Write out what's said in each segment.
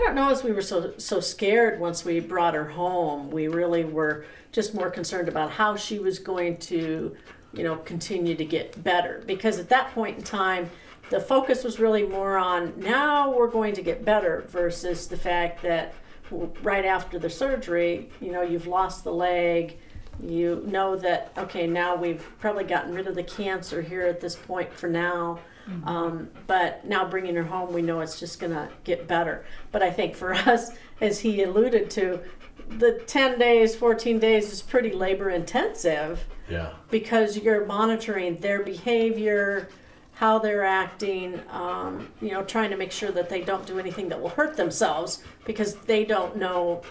don't know as we were so scared once we brought her home. We really were just more concerned about how she was going to, you know, continue to get better. Because at that point in time, the focus was really more on now we're going to get better versus the fact that right after the surgery, you know, you've lost the leg. You know that, okay, now we've probably gotten rid of the cancer here at this point for now. But now bringing her home, we know it's just going to get better. But I think for us, as he alluded to, the 10 days, 14 days is pretty labor intensive. Yeah. Because you're monitoring their behavior, how they're acting, you know, trying to make sure that they don't do anything that will hurt themselves because they don't know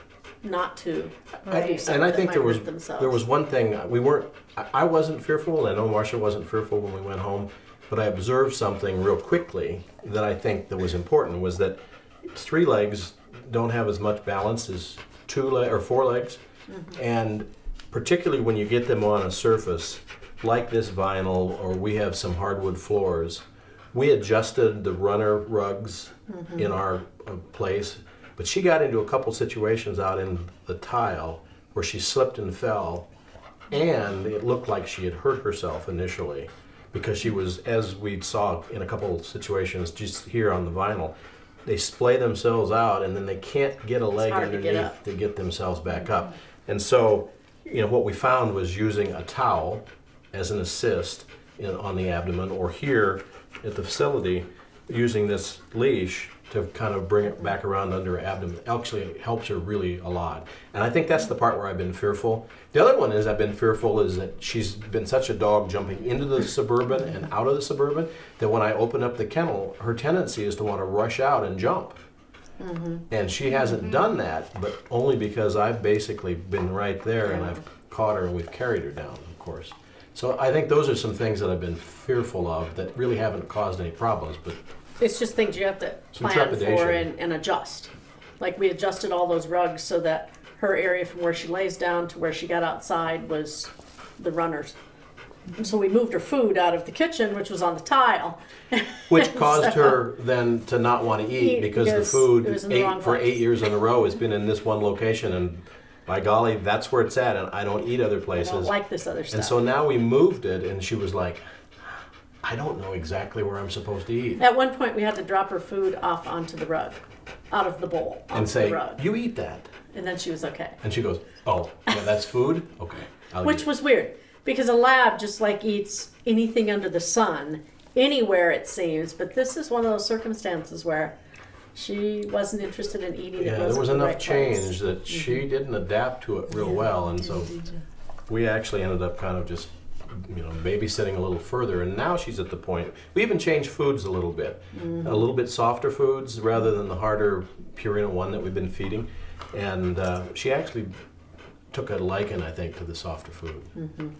not to do something. And I think there was one thing I wasn't fearful, and I know Marcia wasn't fearful when we went home, but I observed something real quickly that I think that was important, was that 3 legs don't have as much balance as 4 legs, and particularly when you get them on a surface like this vinyl, or we have some hardwood floors, we adjusted the runner rugs in our place, but she got into a couple situations out in the tile where she slipped and fell, and it looked like she had hurt herself initially because she was, as we saw in a couple of situations just here on the vinyl, they splay themselves out and then they can't get a leg underneath to get themselves back up. And so, you know, what we found was using a towel as an assist on the abdomen, or here at the facility using this leash to kind of bring it back around under her abdomen. Actually helps her really a lot. And I think that's the part where I've been fearful. The other one is I've been fearful is that she's been such a dog jumping into the Suburban and out of the Suburban that when I open up the kennel, her tendency is to want to rush out and jump. And she hasn't done that, but only because I've basically been right there and I've caught her and we've carried her down, of course. So I think those are some things that I've been fearful of that really haven't caused any problems, but it's just things you have to plan for and adjust. Like we adjusted all those rugs so that her area from where she lays down to where she got outside was the runners. So we moved her food out of the kitchen, which was on the tile. Which caused her then to not want to eat because the food for 8 years in a row has been in this one location, and by golly, that's where it's at, and I don't eat other places. I don't like this other stuff. And so now we moved it, and she was like, I don't know exactly where I'm supposed to eat. At one point, we had to drop her food off onto the rug, out of the bowl, and say, you eat that. And then she was okay. And she goes, oh, yeah, that's food? Okay. Which was weird, because a lab just like eats anything under the sun, anywhere it seems, but this is one of those circumstances where she wasn't interested in eating. Yeah, there was enough change that she didn't adapt to it real well, and so we actually ended up kind of just, you know, babysitting a little further, and now she's at the point. We even changed foods a little bit softer foods rather than the harder Purina One that we've been feeding, and she actually took a liking, I think, to the softer food.